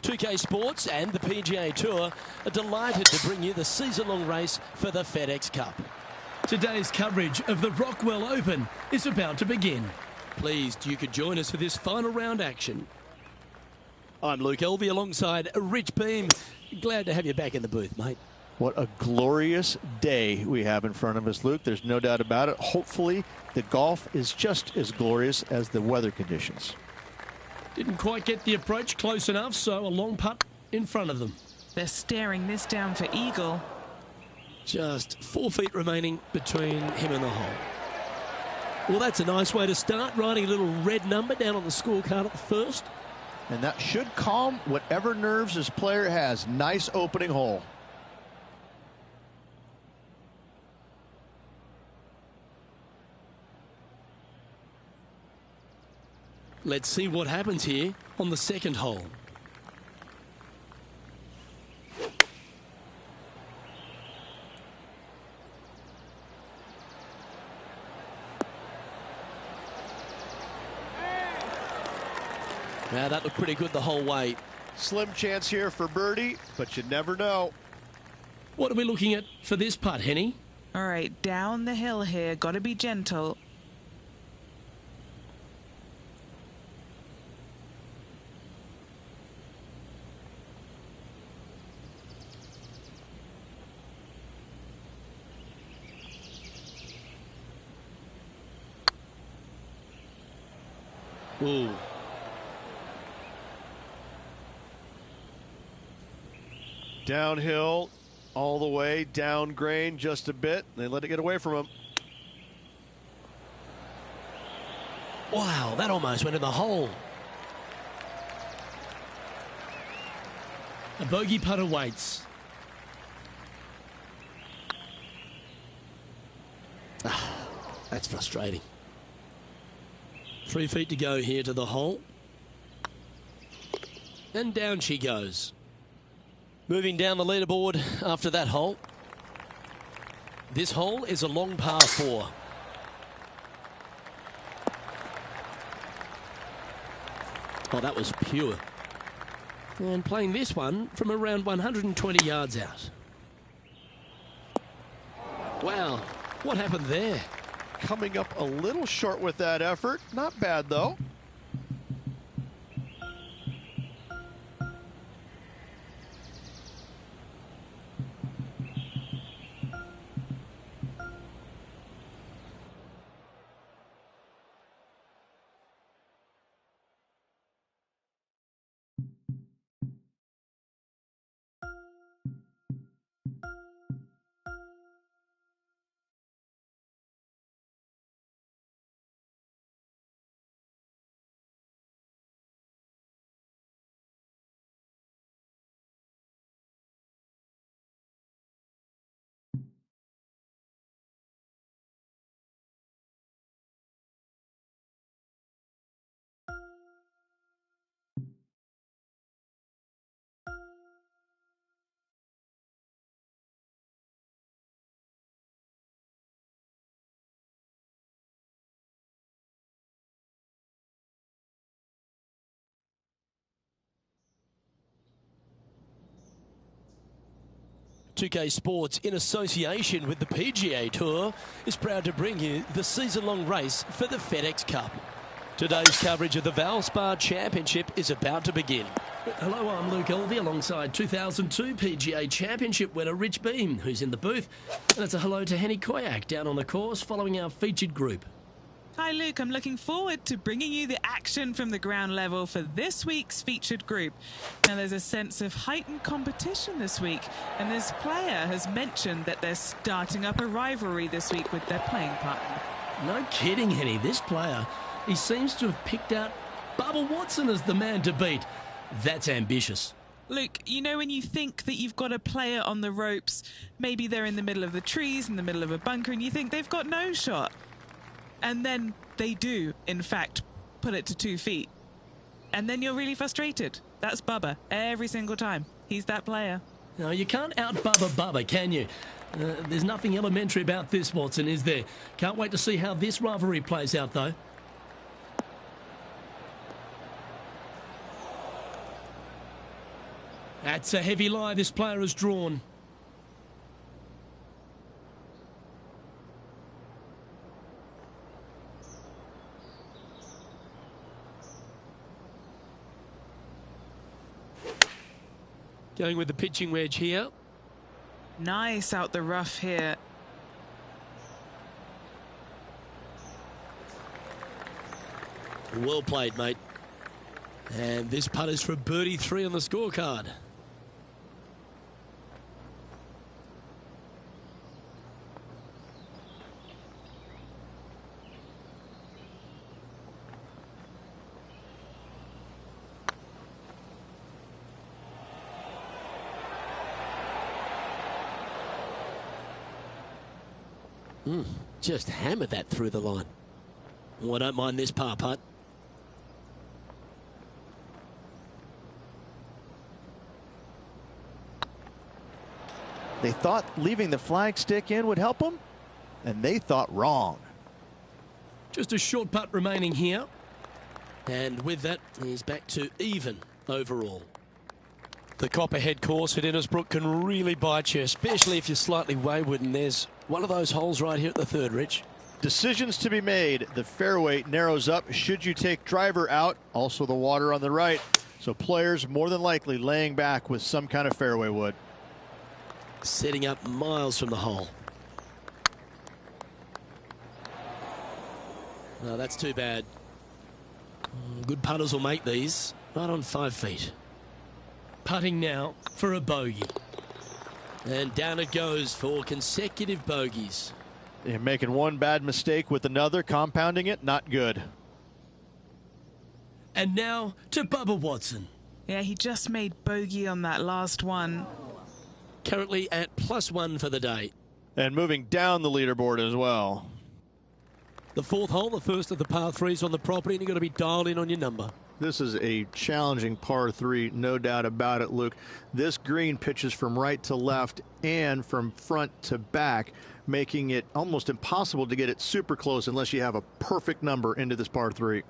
2K Sports and the PGA Tour are delighted to bring you the season-long race for the FedEx Cup. Today's coverage of the Rockwell Open is about to begin. Pleased you could join us for this final round action. I'm Luke Elvey alongside Rich Beem. Glad to have you back in the booth, mate. What a glorious day we have in front of us, Luke. There's no doubt about it. Hopefully, the golf is just as glorious as the weather conditions. Didn't quite get the approach close enough, so a long putt in front of them. They're staring this down for eagle. Just 4 feet remaining between him and the hole. Well, that's a nice way to start, writing a little red number down on the scorecard at the first. And that should calm whatever nerves this player has. Nice opening hole. Let's see what happens here on the second hole. Now that looked pretty good the whole way. Slim chance here for birdie, but you never know. What are we looking at for this putt, Henny? All right, down the hill here. Got to be gentle. Ooh. Downhill, all the way, down grain just a bit. They let it get away from him. Wow, that almost went in the hole. A bogey putt awaits. That's frustrating. 3 feet to go here to the hole. And down she goes. Moving down the leaderboard after that hole. This hole is a long par 4. Oh, that was pure. And playing this one from around 120 yards out. Wow, what happened there? Coming up a little short with that effort. Not bad, though. .2K Sports, in association with the PGA Tour, is proud to bring you the season-long race for the FedEx Cup. Today's coverage of the Valspar Championship is about to begin. Hello, I'm Luke Elvey alongside 2002 PGA Championship winner Rich Beem, who's in the booth. And it's a hello to Henny Koyak down on the course following our featured group. Hi, Luke. I'm looking forward to bringing you the action from the ground level for this week's featured group. Now, there's a sense of heightened competition this week, and this player has mentioned that they're starting up a rivalry this week with their playing partner. No kidding, Henny. This player, he seems to have picked out Bubba Watson as the man to beat. That's ambitious. Luke, you know when you think that you've got a player on the ropes, maybe they're in the middle of the trees, in the middle of a bunker, and you think they've got no shot. And then they do, in fact, put it to 2 feet. And then you're really frustrated. That's Bubba every single time. He's that player. No, you can't out-Bubba Bubba, can you? There's nothing elementary about this, Watson, is there? Can't wait to see how this rivalry plays out, though. That's a heavy lie this player has drawn. Going with the pitching wedge here. Nice out the rough here. Well played, mate. And this putt is for birdie 3 on the scorecard. Just hammered that through the line. Oh, I don't mind this par putt. They thought leaving the flag stick in would help them, and they thought wrong. Just a short putt remaining here. And with that, he's back to even overall. The Copperhead course at Innisbrook can really bite you, especially if you're slightly wayward, and there's one of those holes right here at the third, Rich. Decisions to be made. The fairway narrows up. Should you take driver out? Also the water on the right. So players more than likely laying back with some kind of fairway wood. Setting up miles from the hole. No, that's too bad. Good putters will make these. Right on 5 feet. Putting now for a bogey. And down it goes for consecutive bogeys. You're making one bad mistake with another, compounding it, not good. And now to Bubba Watson. Yeah, he just made bogey on that last one. Currently at +1 for the day. And moving down the leaderboard as well. The 4th hole, the first of the par 3s on the property, and you've got to be dialed in on your number. This is a challenging par 3, no doubt about it, Luke. This green pitches from right to left and from front to back, making it almost impossible to get it super close unless you have a perfect number into this par 3.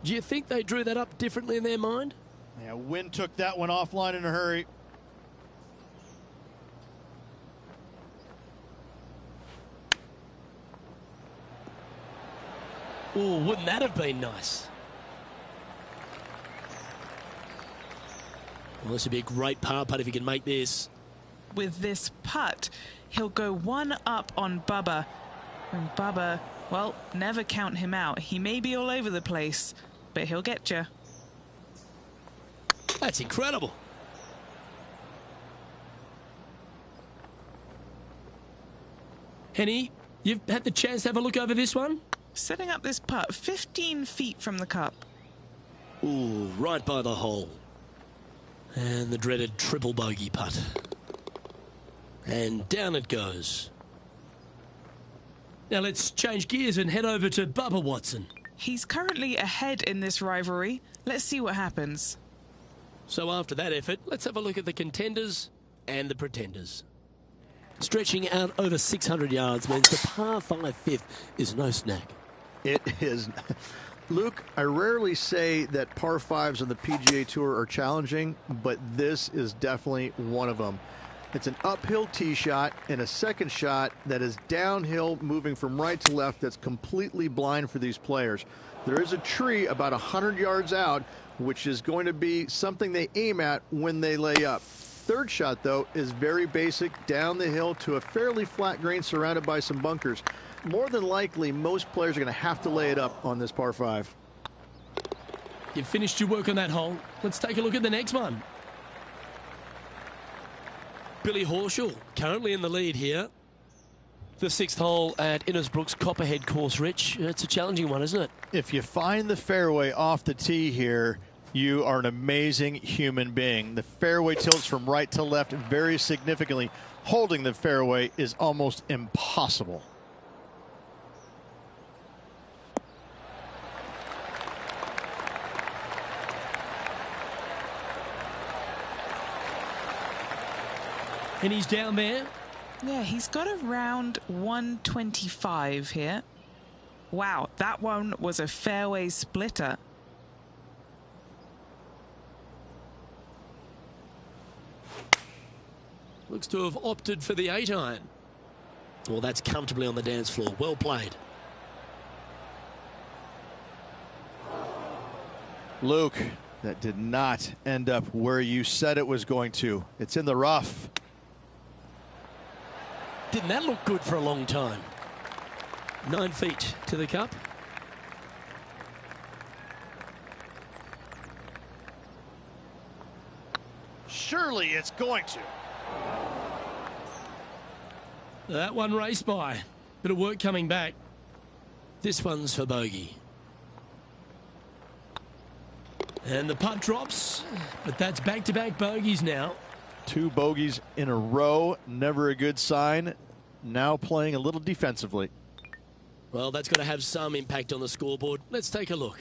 Do you think they drew that up differently in their mind? Yeah, Wynn took that one offline in a hurry. Oh, wouldn't that have been nice? Well, this would be a great par putt if he can make this. With this putt, he'll go 1 up on Bubba. And Bubba, well, never count him out. He may be all over the place, but he'll get you. That's incredible. Henny, you've had the chance to have a look over this one? Setting up this putt 15 feet from the cup. Ooh, right by the hole. And the dreaded triple bogey putt. And down it goes. Now let's change gears and head over to Bubba Watson. He's currently ahead in this rivalry. Let's see what happens. So after that effort, let's have a look at the contenders and the pretenders. Stretching out over 600 yards means the par 5 fifth is no snack. It is. Luke, I rarely say that par 5s on the PGA Tour are challenging, but this is definitely one of them. It's an uphill tee shot and a second shot that is downhill, moving from right to left, that's completely blind for these players. There is a tree about 100 yards out, which is going to be something they aim at when they lay up. Third shot, though, is very basic, down the hill to a fairly flat green surrounded by some bunkers. More than likely, most players are going to have to lay it up on this par 5. You've finished your work on that hole. Let's take a look at the next one. Billy Horschel currently in the lead here. The 6th hole at Innisbrook's Copperhead course, Rich. It's a challenging one, isn't it? If you find the fairway off the tee here, you are an amazing human being. The fairway tilts from right to left very significantly. Holding the fairway is almost impossible. And he's down there. Yeah, he's got around 125 here. Wow, that one was a fairway splitter. Looks to have opted for the 8-iron. Well, that's comfortably on the dance floor. Well played. Luke, that did not end up where you said it was going to. It's in the rough. Didn't that look good for a long time? 9 feet to the cup. Surely it's going to. That one raced by. Bit of work coming back. This one's for bogey. And the putt drops, but that's back-to-back bogeys now. 2 bogeys in a row, never a good sign. Now playing a little defensively. Well, that's got to have some impact on the scoreboard. Let's take a look.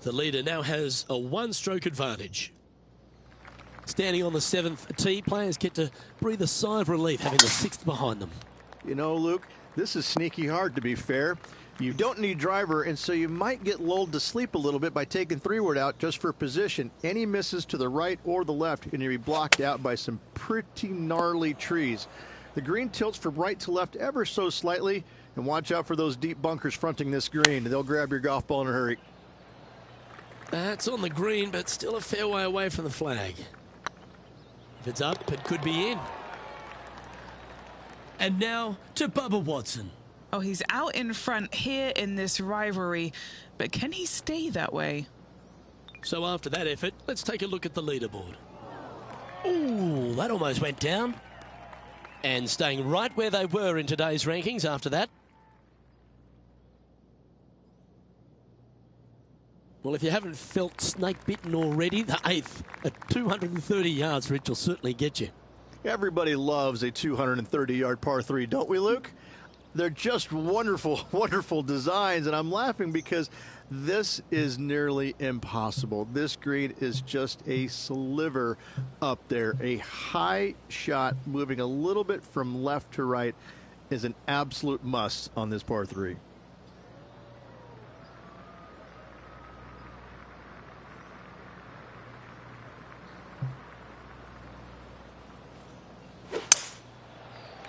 The leader now has a 1-stroke advantage. Standing on the 7th tee, players get to breathe a sigh of relief having the 6th behind them. You know, Luke, this is sneaky hard, to be fair. You don't need driver, and so you might get lulled to sleep a little bit by taking 3-wood out just for position. Any misses to the right or the left, and you'll be blocked out by some pretty gnarly trees. The green tilts from right to left ever so slightly, and watch out for those deep bunkers fronting this green. They'll grab your golf ball in a hurry. That's on the green, but still a fair way away from the flag. If it's up, it could be in. And now to Bubba Watson. Oh, he's out in front here in this rivalry, but can he stay that way? So after that effort, let's take a look at the leaderboard. Ooh, that almost went down. And staying right where they were in today's rankings after that. Well, if you haven't felt snake bitten already, the 8th at 230 yards, Rich, will certainly get you. Everybody loves a 230-yard par 3, don't we, Luke? They're just wonderful, wonderful designs, and I'm laughing because this is nearly impossible. This green is just a sliver up there. A high shot moving a little bit from left to right is an absolute must on this par 3.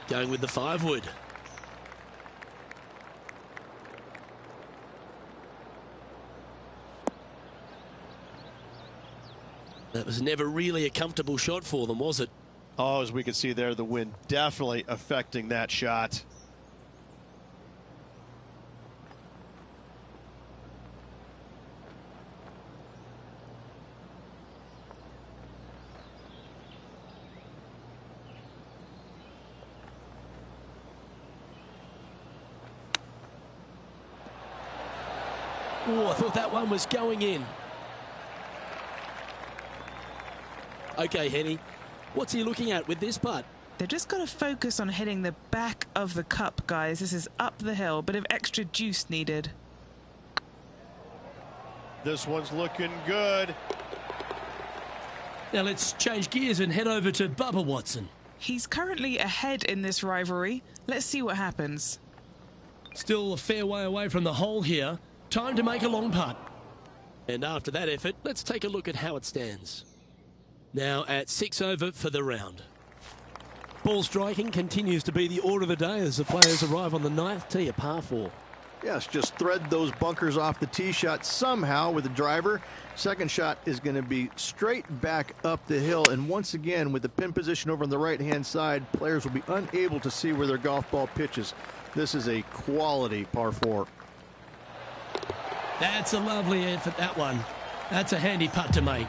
Going with the 5-wood. That was never really a comfortable shot for them, was it? Oh, as we can see there, the wind definitely affecting that shot. Oh, I thought that one was going in. Okay, Henny, what's he looking at with this putt? They've just got to focus on hitting the back of the cup, guys. This is up the hill, bit of extra juice needed. This one's looking good. Now let's change gears and head over to Bubba Watson. He's currently ahead in this rivalry. Let's see what happens. Still a fair way away from the hole here. Time to make a long putt. And after that effort, let's take a look at how it stands. Now at 6 over for the round. Ball striking continues to be the order of the day as the players arrive on the 9th tee, a par 4. Yes, just thread those bunkers off the tee shot somehow with the driver. Second shot is going to be straight back up the hill. And once again, with the pin position over on the right-hand side, players will be unable to see where their golf ball pitches. This is a quality par 4. That's a lovely effort, that one. That's a handy putt to make.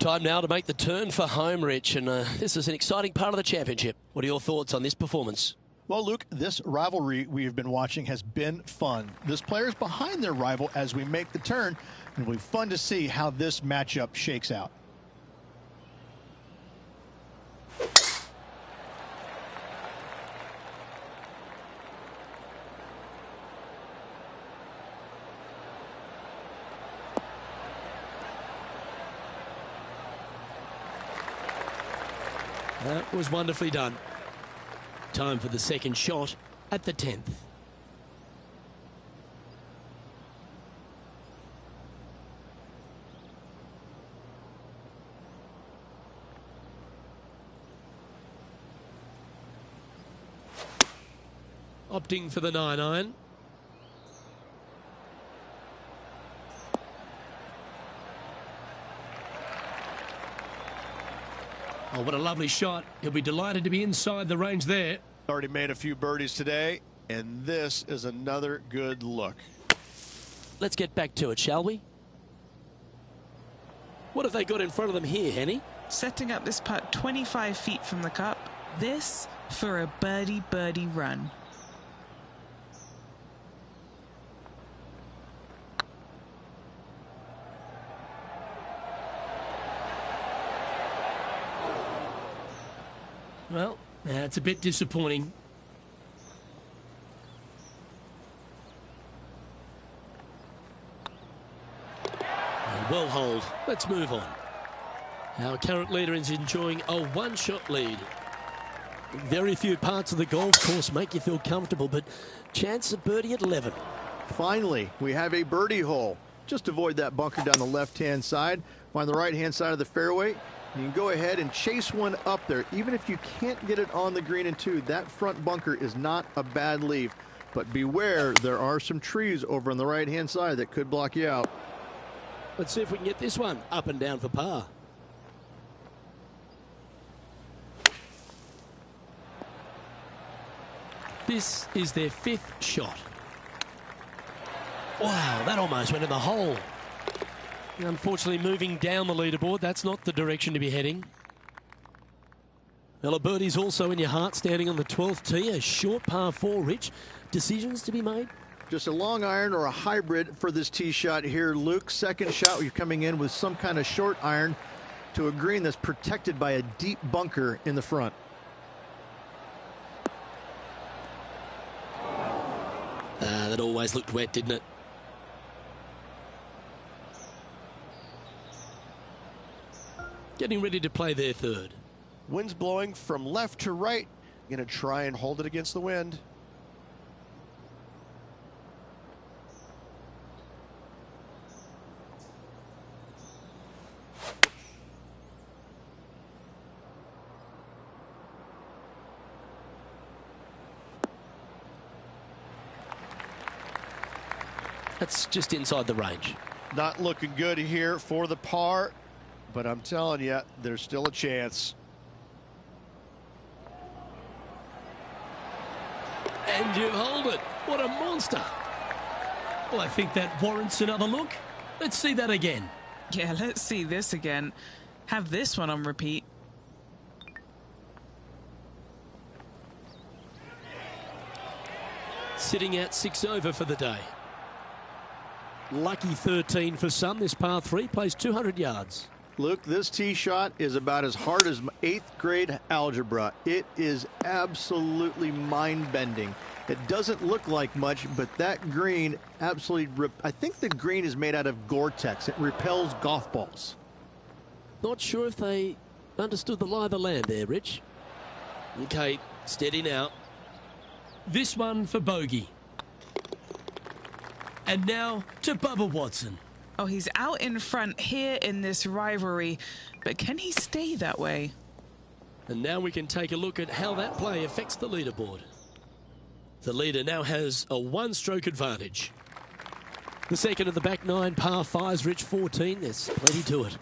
Time now to make the turn for home, Rich, and this is an exciting part of the championship. What are your thoughts on this performance? Well, Luke, this rivalry we've been watching has been fun. This player's behind their rival as we make the turn, and it'll be fun to see how this matchup shakes out. That was wonderfully done. Time for the second shot at the 10th. Opting for the 9-iron. Oh, what a lovely shot. He'll be delighted to be inside the range there. Already made a few birdies today, and this is another good look. Let's get back to it, shall we? What have they got in front of them here, Henny? Setting up this putt 25 feet from the cup. This for a birdie run. Well, that's a bit disappointing. Well hold. Let's move on. Our current leader is enjoying a one-shot lead. Very few parts of the golf course make you feel comfortable, but chance of birdie at 11. Finally, we have a birdie hole. Just avoid that bunker down the left-hand side. Find the right-hand side of the fairway. You can go ahead and chase one up there. Even if you can't get it on the green in two, that front bunker is not a bad leave. But beware, there are some trees over on the right-hand side that could block you out. Let's see if we can get this one up and down for par. This is their 5th shot. Wow, that almost went in the hole. Unfortunately, moving down the leaderboard, that's not the direction to be heading. Well, a birdie's also in your heart, standing on the 12th tee, a short par 4, Rich. Decisions to be made? Just a long iron or a hybrid for this tee shot here, Luke. Second shot, you're coming in with some kind of short iron to a green that's protected by a deep bunker in the front. That always looked wet, didn't it? Getting ready to play their 3rd. Wind's blowing from left to right. Going to try and hold it against the wind. That's just inside the range. Not looking good here for the par, but I'm telling you, there's still a chance. And you hold it. What a monster. Well, I think that warrants another look. Let's see that again. Yeah, let's see this again. Have this one on repeat. Sitting at 6 over for the day. Lucky 13 for some. This par 3 plays 200 yards. Luke, this tee shot is about as hard as 8th grade algebra. It is absolutely mind-bending. It doesn't look like much, but that green absolutely... I think the green is made out of Gore-Tex. It repels golf balls. Not sure if they understood the lie of the land there, Rich. Okay, steady now. This one for bogey. And now to Bubba Watson. Oh, he's out in front here in this rivalry, but can he stay that way? And now we can take a look at how that play affects the leaderboard. The leader now has a 1-stroke advantage. The second of the back 9 par 5s, Rich, 14. There's plenty to it.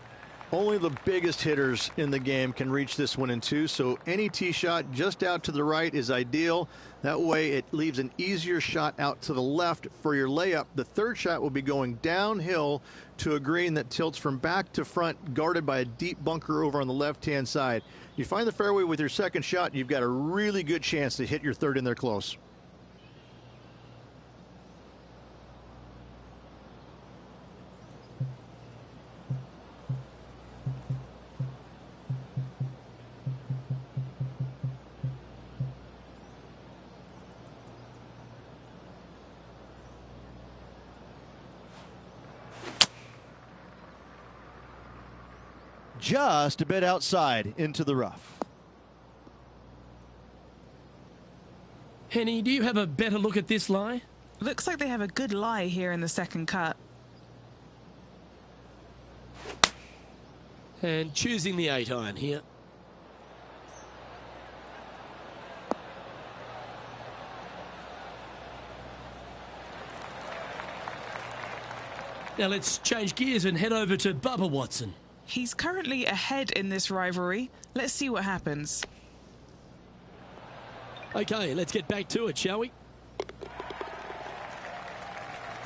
Only the biggest hitters in the game can reach this one in two, so any tee shot just out to the right is ideal. That way it leaves an easier shot out to the left for your layup. The third shot will be going downhill to a green that tilts from back to front, guarded by a deep bunker over on the left-hand side. You find the fairway with your second shot, you've got a really good chance to hit your third in there close. Just a bit outside into the rough. Henny, do you have a better look at this lie? Looks like they have a good lie here in the second cut. And choosing the 8-iron here. Now let's change gears and head over to Bubba Watson. He's currently ahead in this rivalry. Let's see what happens. Okay, let's get back to it, shall we?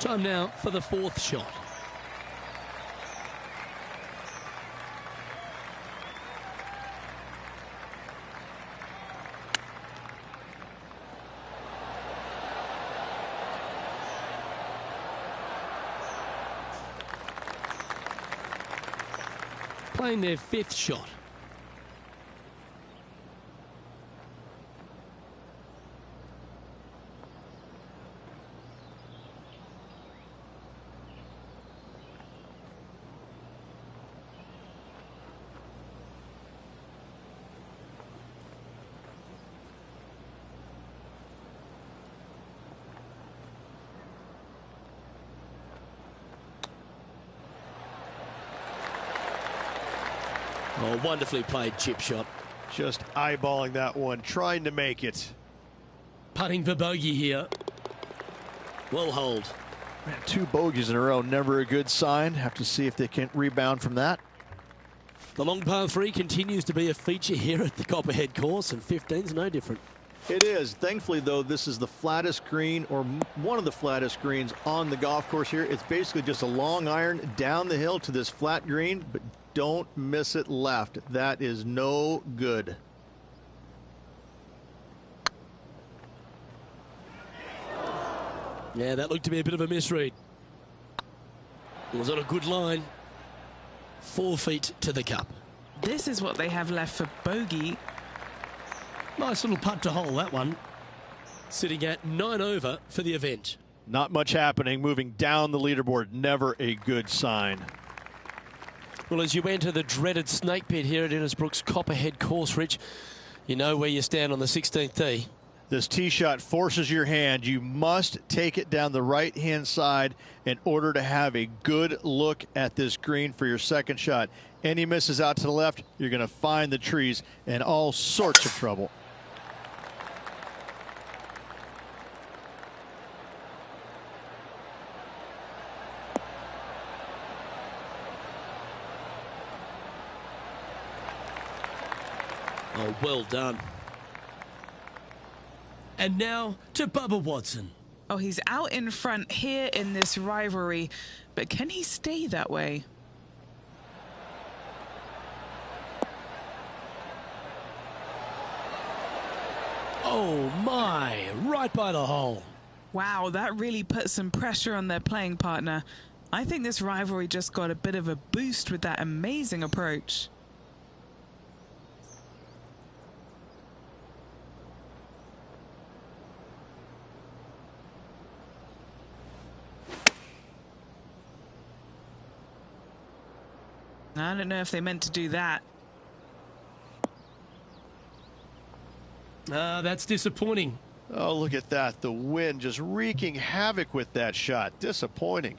Time now for the fourth shot. Playing their fifth shot. Oh, wonderfully played chip shot. Just eyeballing that one, trying to make it. Putting for bogey here. Well hold. Man, 2 bogeys in a row, never a good sign. Have to see if they can rebound from that. The long par 3 continues to be a feature here at the Copperhead course, and 15's no different. It is. Thankfully, though, this is the flattest green, or one of the flattest greens on the golf course here. It's basically just a long iron down the hill to this flat green, but don't miss it left. That is no good. Yeah, that looked to be a bit of a misread. It was on a good line. 4 feet to the cup. This is what they have left for bogey. Nice little putt to hole, that one. Sitting at 9 over for the event. Not much happening, moving down the leaderboard, never a good sign. Well, as you enter the dreaded snake pit here at Innisbrook's Copperhead course, Rich, you know where you stand on the 16th tee. This tee shot forces your hand. You must take it down the right-hand side in order to have a good look at this green for your second shot. Any misses out to the left, you're going to find the trees in all sorts of trouble. Oh, well done. And now to Bubba Watson. Oh, he's out in front here in this rivalry, but can he stay that way? Oh, my. Right by the hole. Wow, that really put some pressure on their playing partner. I think this rivalry just got a bit of a boost with that amazing approach. I don't know if they meant to do that. That's disappointing. Oh, look at that. The wind just wreaking havoc with that shot. Disappointing.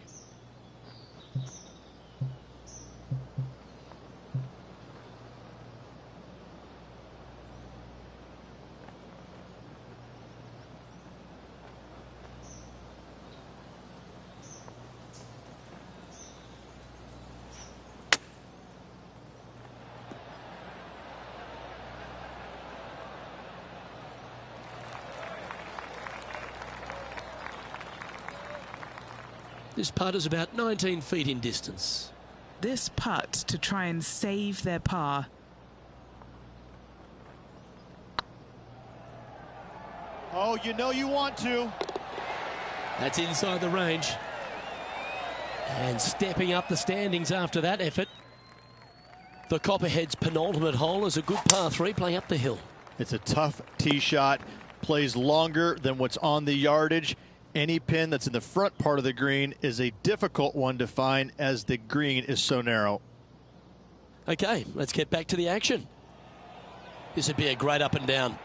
This putt is about 19 feet in distance. This putt to try and save their par. Oh, you know you want to. That's inside the range. And stepping up the standings after that effort. The Copperheads' penultimate hole is a good par 3 playing up the hill. It's a tough tee shot. Plays longer than what's on the yardage. Any pin that's in the front part of the green is a difficult one to find as the green is so narrow. Okay, let's get back to the action. This would be a great up and down.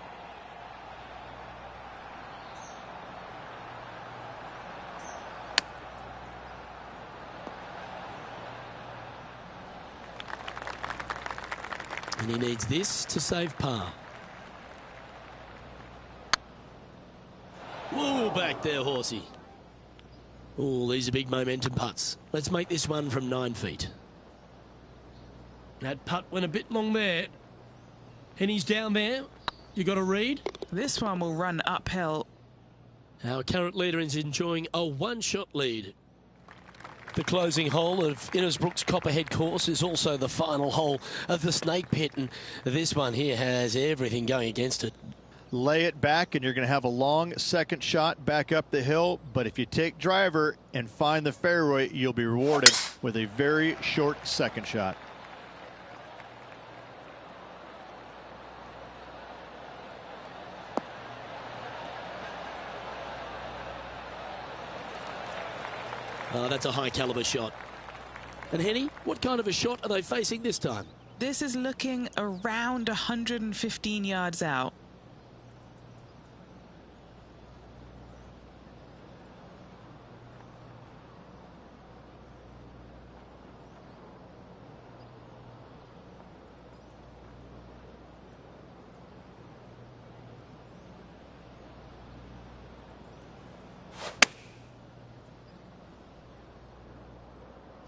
And he needs this to save par. Whoa, back there, horsey. Oh, these are big momentum putts. Let's make this one from 9 feet. That putt went a bit long there. And he's down there. You got a read? This one will run uphill. Our current leader is enjoying a one-shot lead. The closing hole of Innisbrook's Copperhead course is also the final hole of the Snake Pit, and this one here has everything going against it. Lay it back and you're going to have a long second shot back up the hill, but if you take driver and find the fairway, you'll be rewarded with a very short second shot. Oh, that's a high caliber shot. And Henny, what kind of a shot are they facing this time? This is looking around 115 yards out.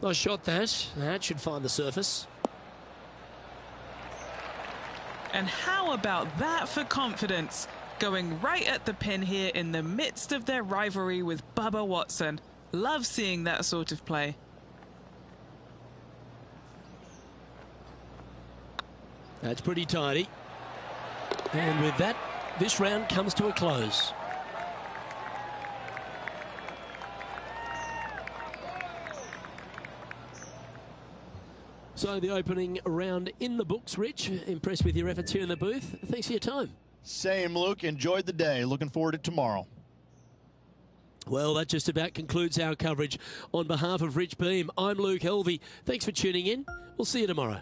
Nice shot that. That should find the surface. And how about that for confidence? Going right at the pin here in the midst of their rivalry with Bubba Watson. Love seeing that sort of play. That's pretty tidy. And with that, this round comes to a close. So the opening round in the books, Rich. Impressed with your efforts here in the booth. Thanks for your time. Same, Luke. Enjoyed the day. Looking forward to tomorrow. Well, that just about concludes our coverage. On behalf of Rich Beem, I'm Luke Helvey. Thanks for tuning in. We'll see you tomorrow.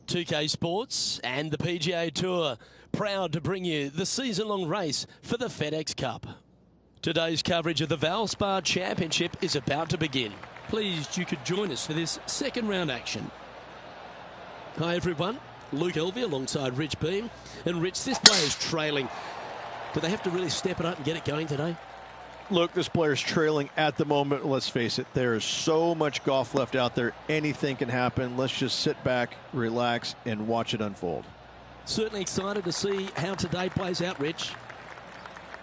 .2K Sports and the PGA Tour, proud to bring you the season-long race for the FedEx Cup. Today's coverage of the Valspar Championship is about to begin. Pleased you could join us for this second round action. Hi everyone, Luke Helvey alongside Rich Beem. And Rich, this player's trailing. Do they have to really step it up and get it going today? Look, this player's trailing at the moment. Let's face it, there is so much golf left out there. Anything can happen. Let's just sit back, relax, and watch it unfold. Certainly excited to see how today plays out, Rich.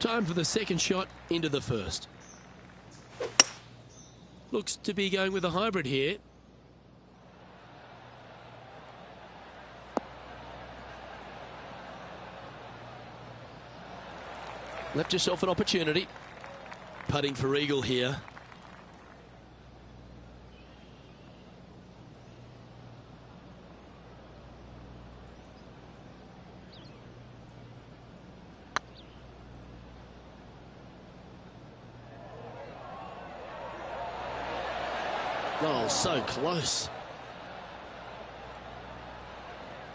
Time for the second shot into the first. Looks to be going with a hybrid here. Left yourself an opportunity. Putting for eagle here. Oh, so close.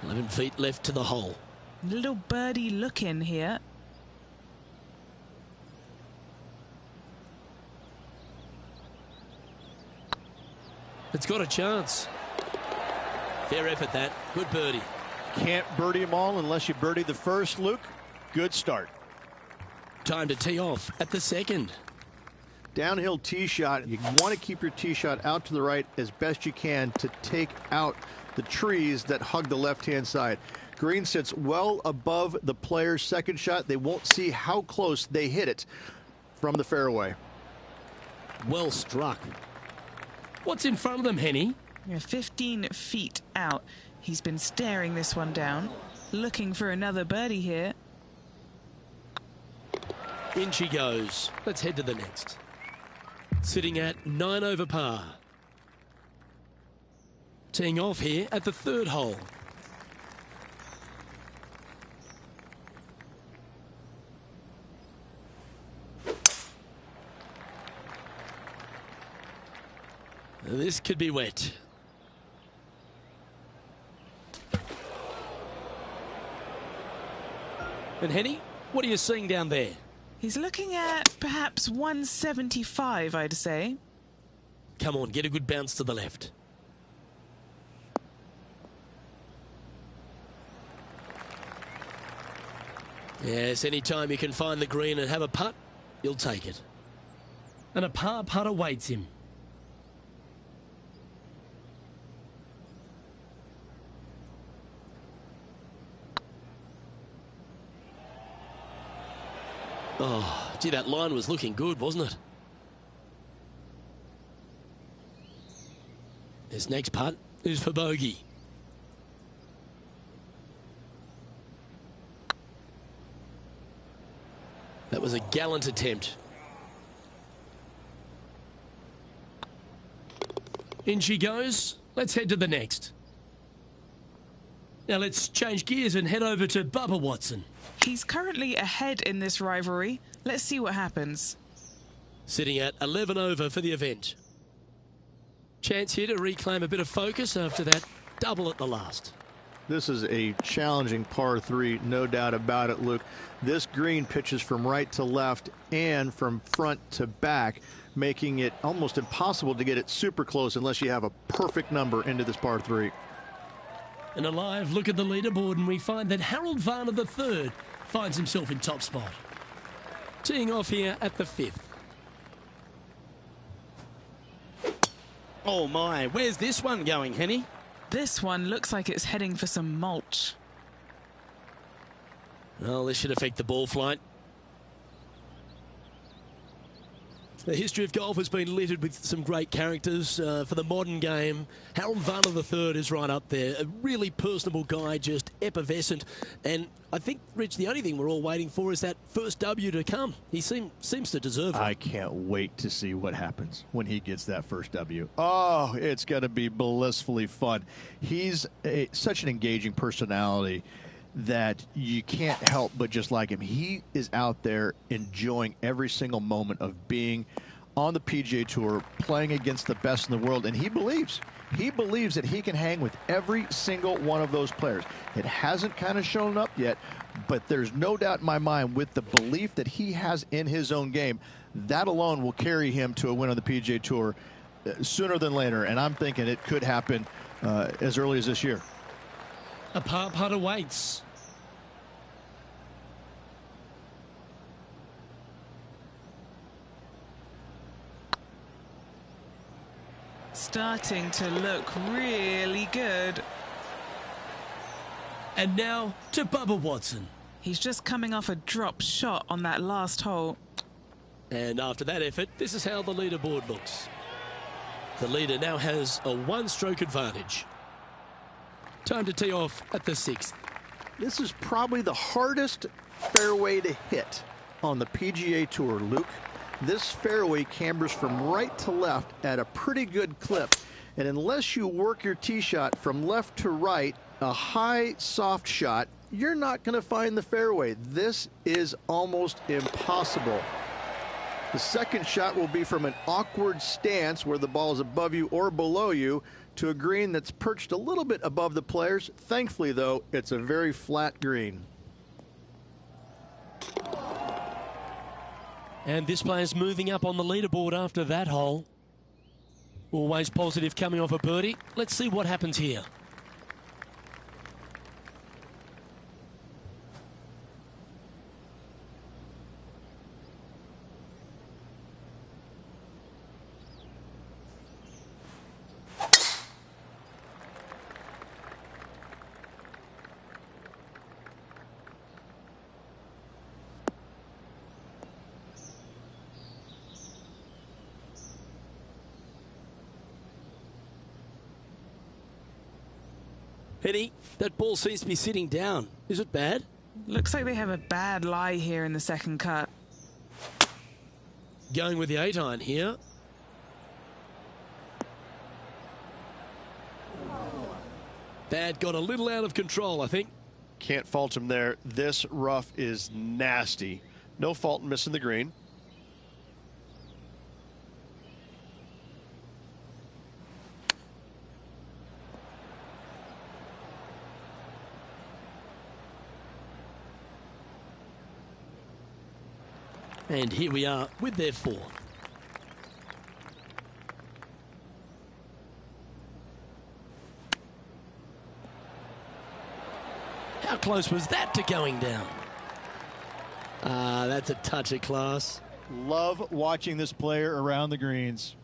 11 feet left to the hole. Little birdie look in here. It's got a chance. Fair effort, that. Good birdie. Can't birdie them all unless you birdie the first, Luke. Good start. Time to tee off at the second. Downhill tee shot. You want to keep your tee shot out to the right as best you can to take out the trees that hug the left-hand side. Green sits well above the player's second shot. They won't see how close they hit it from the fairway. Well struck. What's in front of them, Henny? You're 15 feet out. He's been staring this one down, looking for another birdie here. In she goes. Let's head to the next. Sitting at 9 over par. Teeing off here at the third hole. This could be wet. And Henny, what are you seeing down there? He's looking at perhaps 175, I'd say. Come on, get a good bounce to the left. Yes, anytime you can find the green and have a putt, you'll take it. And a par putt awaits him. Oh, gee, that line was looking good, wasn't it? This next putt is for bogey. That was a gallant attempt. In she goes. Let's head to the next. Now let's change gears and head over to Bubba Watson. He's currently ahead in this rivalry. Let's see what happens. Sitting at 11 over for the event. Chance here to reclaim a bit of focus after that double at the last. This is a challenging par 3, no doubt about it, Luke. This green pitches from right to left and from front to back, making it almost impossible to get it super close unless you have a perfect number into this par 3. And a live look at the leaderboard, and we find that Harold Varner III finds himself in top spot. Teeing off here at the 5th. Oh my, where's this one going, Henny? This one looks like it's heading for some mulch. Well, this should affect the ball flight. The history of golf has been littered with some great characters for the modern game. Harold Varner III is right up there. A really personable guy, just effervescent. And I think, Rich, the only thing we're all waiting for is that first W to come. He seems to deserve it. I can't wait to see what happens when he gets that first W. Oh, it's going to be blissfully fun. He's such an engaging personality that you can't help but just like him. He is out there enjoying every single moment of being on the PGA Tour, playing against the best in the world, and he believes that he can hang with every single one of those players. It hasn't kind of shown up yet, but there's no doubt in my mind with the belief that he has in his own game, that alone will carry him to a win on the PGA Tour sooner than later, and I'm thinking it could happen as early as this year. A par putt awaits. Starting to look really good. And now to Bubba Watson. He's just coming off a drop shot on that last hole. And after that effort, this is how the leaderboard looks. The leader now has a one-stroke advantage. Time to tee off at the 6th. This is probably the hardest fairway to hit on the PGA Tour, Luke. This fairway cambers from right to left at a pretty good clip. And unless you work your tee shot from left to right, a high, soft shot, you're not going to find the fairway. This is almost impossible. The second shot will be from an awkward stance where the ball is above you or below you to a green that's perched a little bit above the players. Thankfully, though, it's a very flat green. And this player's moving up on the leaderboard after that hole. Always positive coming off a birdie. Let's see what happens here. Eddie, that ball seems to be sitting down. Is it bad? Looks like they have a bad lie here in the second cut. Going with the 8-iron here. That got a little out of control, I think. Can't fault him there. This rough is nasty. No fault in missing the green. And here we are with their fourth. How close was that to going down? That's a touch of class. Love watching this player around the greens.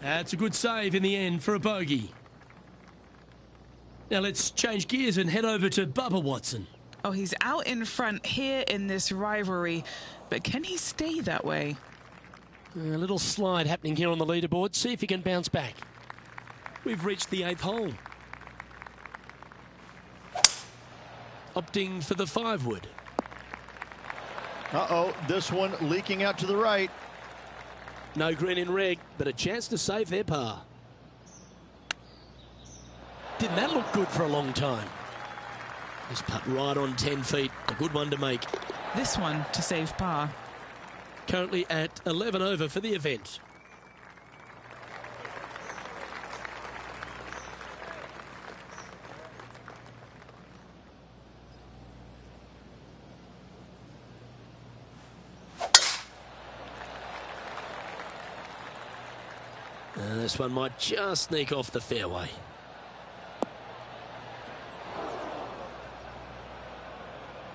That's a good save in the end for a bogey. Now let's change gears and head over to Bubba Watson. Oh, he's out in front here in this rivalry, but can he stay that way? A little slide happening here on the leaderboard. See if he can bounce back. We've reached the 8th hole. Opting for the 5-wood. Uh-oh, this one leaking out to the right. No green in red, but a chance to save their par. Didn't that look good for a long time? This putt right on 10 feet. A good one to make. This one to save par. Currently at 11 over for the event. This one might just sneak off the fairway.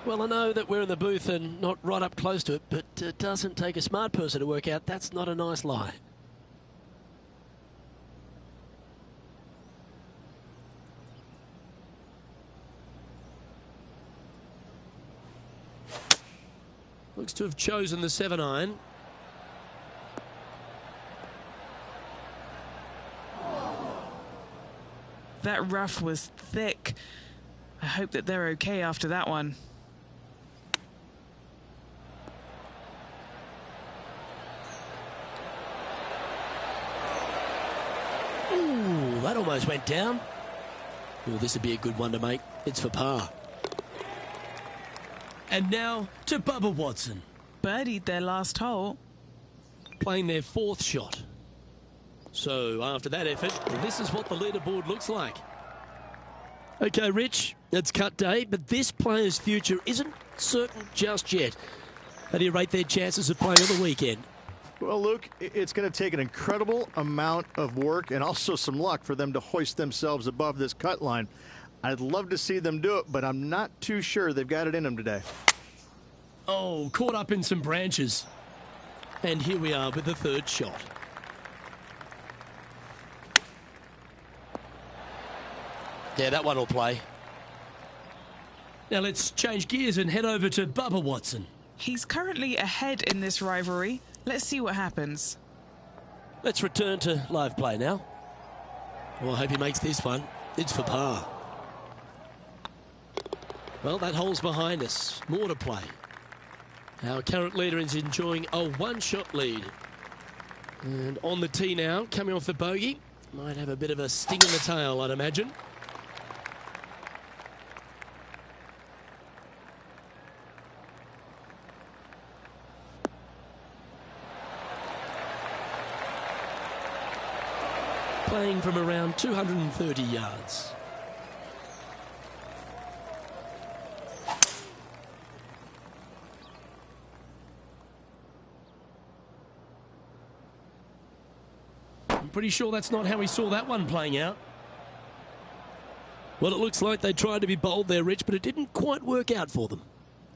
Well, I know that we're in the booth and not right up close to it, but it doesn't take a smart person to work out that's not a nice lie. Looks to have chosen the 7-iron. That rough was thick. I hope that they're okay after that one. Ooh, that almost went down. Oh, this would be a good one to make. It's for par. And now to Bubba Watson. Birdied their last hole. Playing their 4th shot. So after that effort, this is what the leaderboard looks like. Okay, Rich, it's cut day, but this player's future isn't certain just yet. How do you rate their chances of playing on the weekend? Well, Luke, it's going to take an incredible amount of work and also some luck for them to hoist themselves above this cut line. I'd love to see them do it, but I'm not too sure they've got it in them today. Oh, caught up in some branches. And here we are with the 3rd shot. Yeah, that one will play. Now let's change gears and head over to Bubba Watson. He's currently ahead in this rivalry. Let's see what happens. Let's return to live play now. Well, I hope he makes this one. It's for par. Well, that hole's behind us. More to play. Our current leader is enjoying a 1-shot lead. And on the tee now, coming off the bogey. Might have a bit of a sting in the tail, I'd imagine. playing from around 230 yards. I'm pretty sure that's not how we saw that one playing out. Well, it looks like they tried to be bold there, Rich, but it didn't quite work out for them.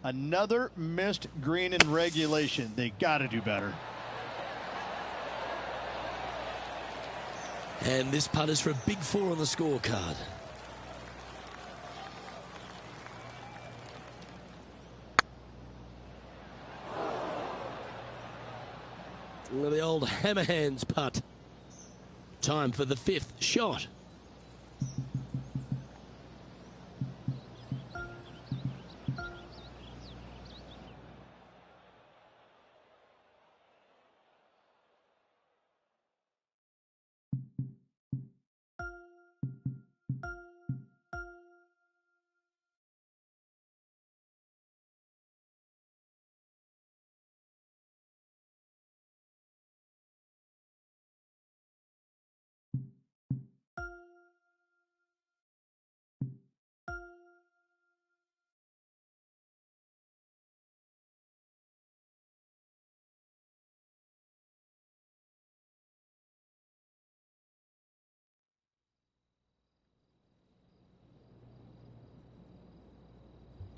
Another missed green in regulation. They got to do better. And this putt is for a big 4 on the scorecard. The old hammer hands putt. Time for the 5th shot.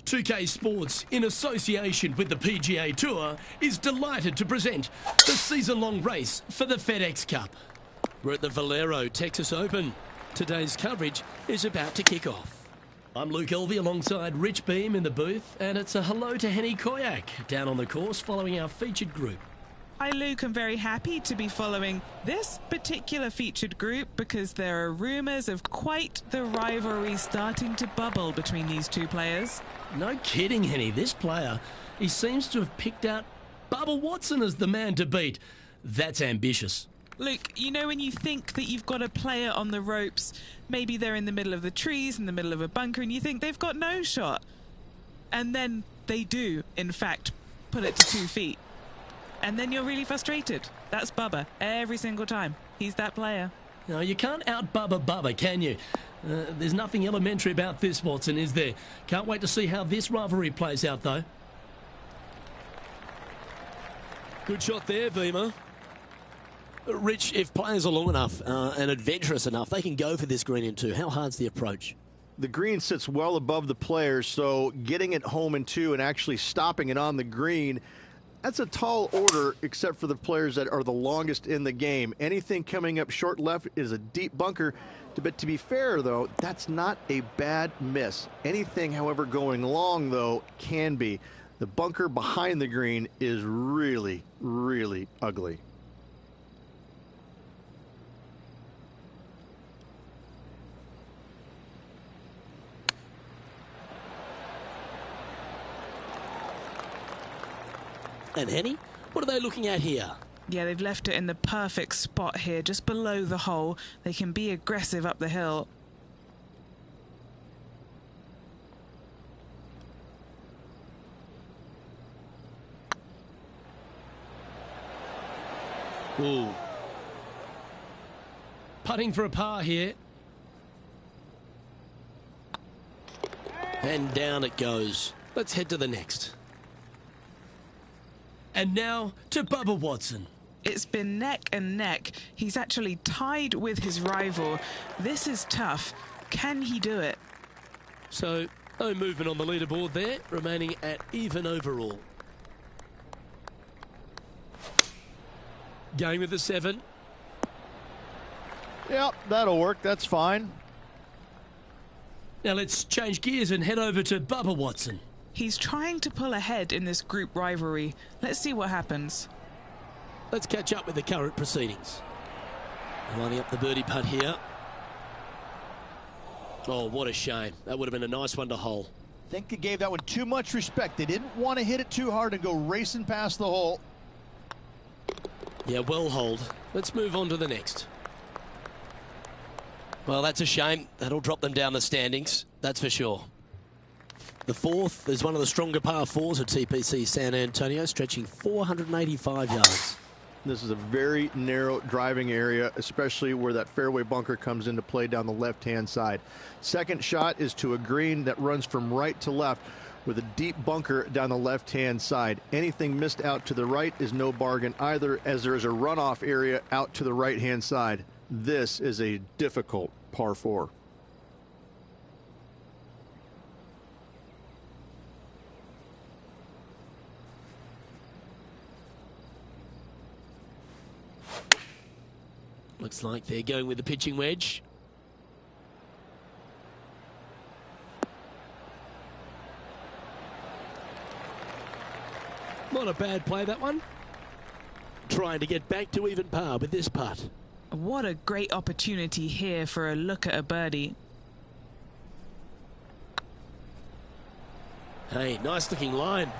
"2K Sports, in association with the PGA Tour, is delighted to present the season-long race for the FedEx Cup." We're at the Valero Texas Open. Today's coverage is about to kick off. I'm Luke Elvey alongside Rich Beem in the booth, and it's a hello to Henny Koyak down on the course following our featured group. Hi Luke, I'm very happy to be following this particular featured group because there are rumours of quite the rivalry starting to bubble between these two players. No kidding, Henny. This player, he seems to have picked out Bubba Watson as the man to beat. That's ambitious. Luke, you know when you think that you've got a player on the ropes, maybe they're in the middle of the trees, in the middle of a bunker, and you think they've got no shot. And then they do, in fact, put it to 2 feet. And then you're really frustrated. That's Bubba every single time. He's that player. No, you can't out-Bubba Bubba, can you? There's nothing elementary about this, Watson, is there? Can't wait to see how this rivalry plays out, though. Good shot there, Beamer. Rich, if players are long enough and adventurous enough, they can go for this green in 2. How hard's the approach? The green sits well above the players, so getting it home in 2 and actually stopping it on the green, that's a tall order, except for the players that are the longest in the game. Anything coming up short left is a deep bunker. But to be fair, though, that's not a bad miss. Anything, however, going long, though, can be. The bunker behind the green is really, really ugly. And Henny, what are they looking at here? Yeah, they've left it in the perfect spot here, just below the hole. They can be aggressive up the hill. Ooh. Putting for a par here. And down it goes. Let's head to the next. And now to Bubba Watson. It's been neck and neck. He's actually tied with his rival. This is tough. Can he do it? So, no movement on the leaderboard there, remaining at even overall. Going with the 7. Yep, that'll work. That's fine. Now let's change gears and head over to Bubba Watson. He's trying to pull ahead in this group rivalry. Let's see what happens. Let's catch up with the current proceedings. Lining up the birdie putt here. Oh, what a shame. That would have been a nice one to hole. I think they gave that one too much respect. They didn't want to hit it too hard and go racing past the hole. Yeah, well holed. Let's move on to the next. Well, that's a shame. That'll drop them down the standings, that's for sure. The 4th is one of the stronger par 4s at TPC San Antonio, stretching 485 yards. This is a very narrow driving area, especially where that fairway bunker comes into play down the left-hand side. Second shot is to a green that runs from right to left with a deep bunker down the left-hand side. Anything missed out to the right is no bargain either, as there is a runoff area out to the right-hand side. This is a difficult par 4. Looks like they're going with the pitching wedge. Not a bad play, that one. Trying to get back to even par with this putt. What a great opportunity here for a look at a birdie. Hey, nice looking line.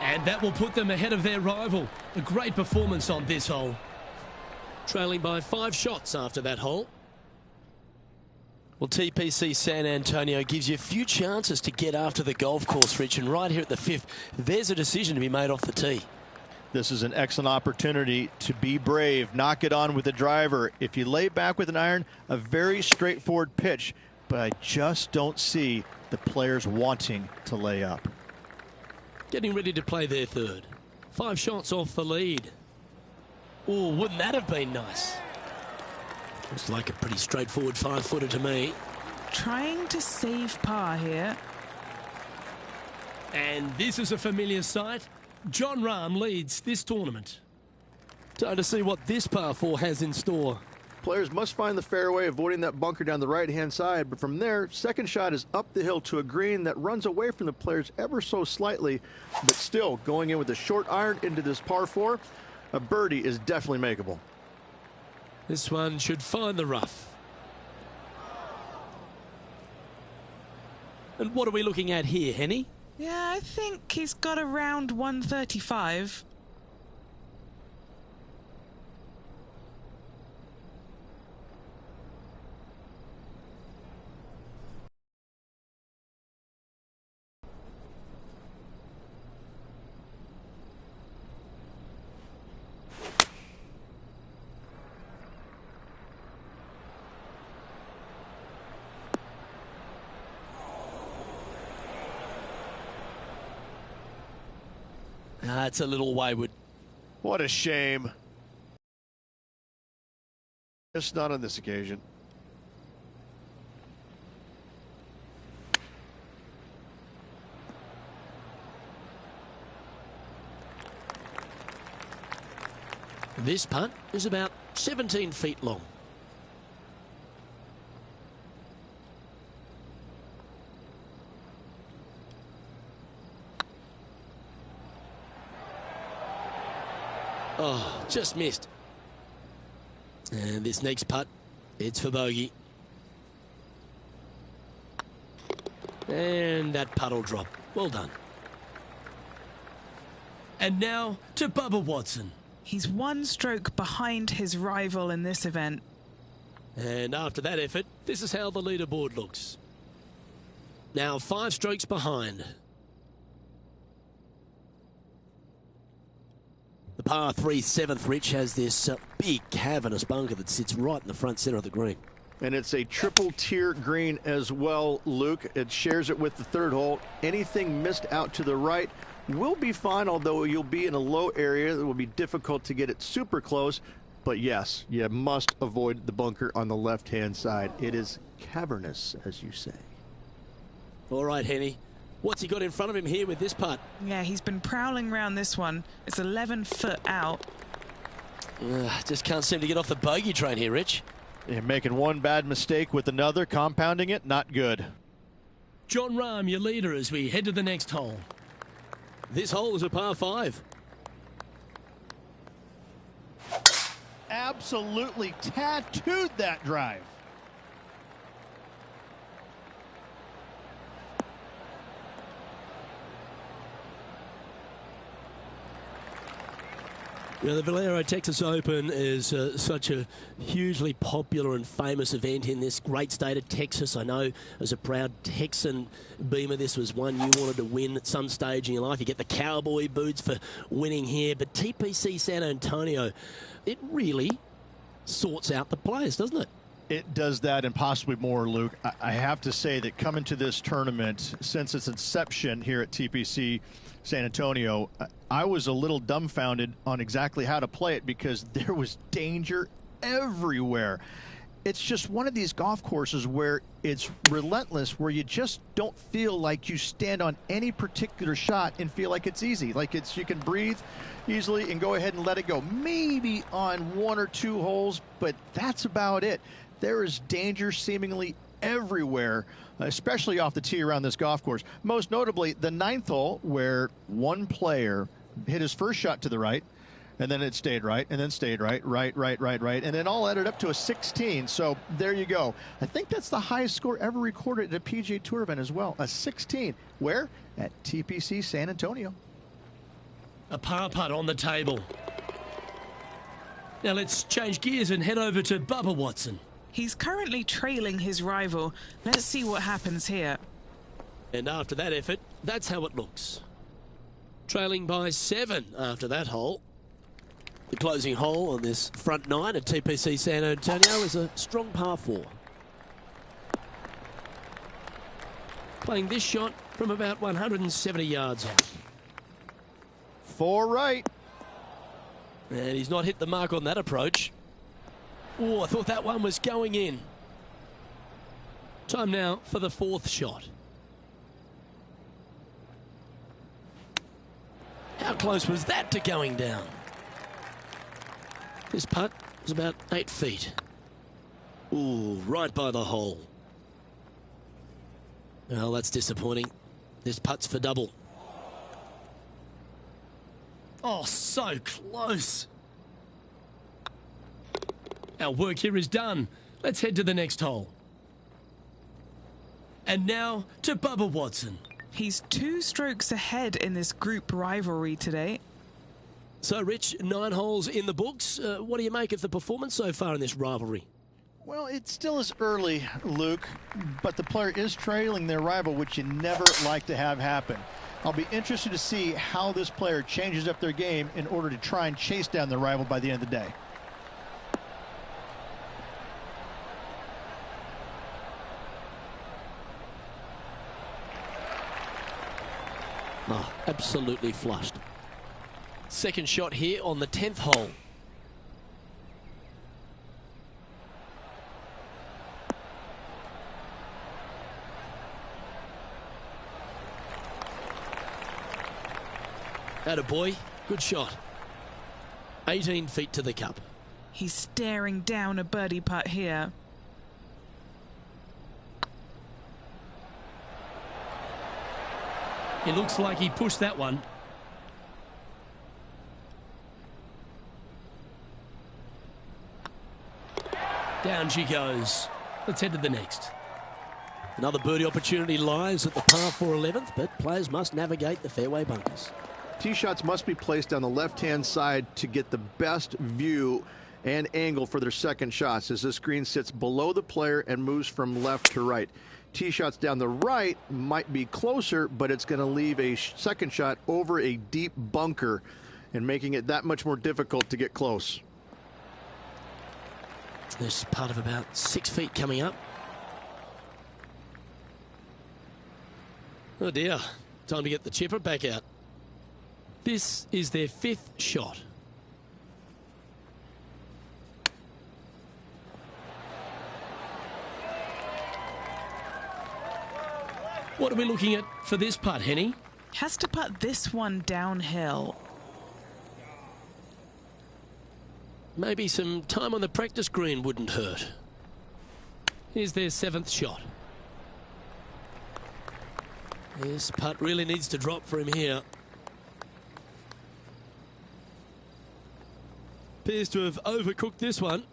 And that will put them ahead of their rival. A great performance on this hole. Trailing by 5 shots after that hole. Well, TPC San Antonio gives you a few chances to get after the golf course, Rich, and right here at the 5th, there's a decision to be made off the tee. This is an excellent opportunity to be brave, knock it on with the driver. If you lay back with an iron, a very straightforward pitch, but I just don't see the players wanting to lay up. Getting ready to play their third. 5 shots off the lead. Oh, wouldn't that have been nice? Looks like a pretty straightforward 5-footer to me. Trying to save par here. And this is a familiar sight. Jon Rahm leads this tournament. Time to see what this par 4 has in store. Players must find the fairway, avoiding that bunker down the right-hand side. But from there, second shot is up the hill to a green that runs away from the players ever so slightly, but still going in with a short iron into this par 4. A birdie is definitely makeable. This one should find the rough. And what are we looking at here, Henny? Yeah, I think he's got around 135. It's a little wayward. What a shame. Just not on this occasion. This putt is about 17 feet long. Oh, just missed. And this next putt, it's for bogey. And that putt will drop. Well done. And now to Bubba Watson. He's 1 stroke behind his rival in this event. And after that effort, this is how the leaderboard looks. Now 5 strokes behind. The par 3 7th, Rich, has this big cavernous bunker that sits right in the front center of the green. And it's a triple tier green as well, Luke. It shares it with the 3rd hole. Anything missed out to the right will be fine, although you'll be in a low area that will be difficult to get it super close. But yes, you must avoid the bunker on the left-hand side. It is cavernous, as you say. All right, Henny. What's he got in front of him here with this putt? Yeah, he's been prowling around this one. It's 11 foot out. Just can't seem to get off the bogey train here, Rich. You're making one bad mistake with another, compounding it, not good. Jon Rahm, your leader, as we head to the next hole. This hole is a par 5. Absolutely tattooed that drive. Yeah, the Valero Texas Open is such a hugely popular and famous event in this great state of Texas. I know as a proud Texan, Beamer, this was one you wanted to win at some stage in your life. You get the cowboy boots for winning here. But TPC San Antonio, it really sorts out the players, doesn't it? It does that and possibly more, Luke. I have to say that coming to this tournament, since its inception here at TPC San Antonio, I was a little dumbfounded on exactly how to play it because there was danger everywhere. It's just one of these golf courses where it's relentless, where you just don't feel like you stand on any particular shot and feel like it's easy. Like you can breathe easily and go ahead and let it go. Maybe on one or two holes, but that's about it. There is danger seemingly everywhere, especially off the tee around this golf course. Most notably, the 9th hole, where one player hit his first shot to the right, and then it stayed right, and then stayed right, and then all added up to a 16. So there you go. I think that's the highest score ever recorded at a PGA Tour event as well, a 16. Where? At TPC San Antonio. A par putt on the table. Now let's change gears and head over to Bubba Watson. He's currently trailing his rival. Let's see what happens here. And after that effort, that's how it looks. Trailing by 7 after that hole. The closing hole on this front 9 at TPC San Antonio is a strong par 4. Playing this shot from about 170 yards off. 4 right. And he's not hit the mark on that approach. Oh, I thought that one was going in. Time now for the 4th shot. How close was that to going down? This putt was about 8 feet. Ooh, right by the hole. Well, that's disappointing. This putt's for double. Oh, so close. Our work here is done. Let's head to the next hole. And now to Bubba Watson. He's 2 strokes ahead in this group rivalry today. So, Rich, 9 holes in the books. What do you make of the performance so far in this rivalry? Well, it still is early, Luke, but the player is trailing their rival, which you never like to have happen. I'll be interested to see how this player changes up their game in order to try and chase down their rival by the end of the day. Oh, absolutely flushed. Second shot here on the 10th hole. Attaboy, good shot. 18 feet to the cup. He's staring down a birdie putt here. It looks like he pushed that one. Down she goes. Let's head to the next. Another birdie opportunity lies at the par 4 11th, but players must navigate the fairway bunkers. Tee shots must be placed on the left-hand side to get the best view and angle for their second shots, as this green sits below the player and moves from left to right. Tee shots down the right might be closer, but it's going to leave a second shot over a deep bunker and making it that much more difficult to get close. There's part of about 6 feet coming up. Oh dear, time to get the chipper back out. This is their 5th shot. What are we looking at for this putt, Henny? Has to putt this one downhill. Maybe some time on the practice green wouldn't hurt. Here's their 7th shot. This putt really needs to drop for him here. Appears to have overcooked this one.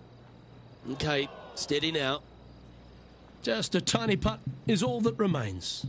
Okay, steady now. Just a tiny putt is all that remains.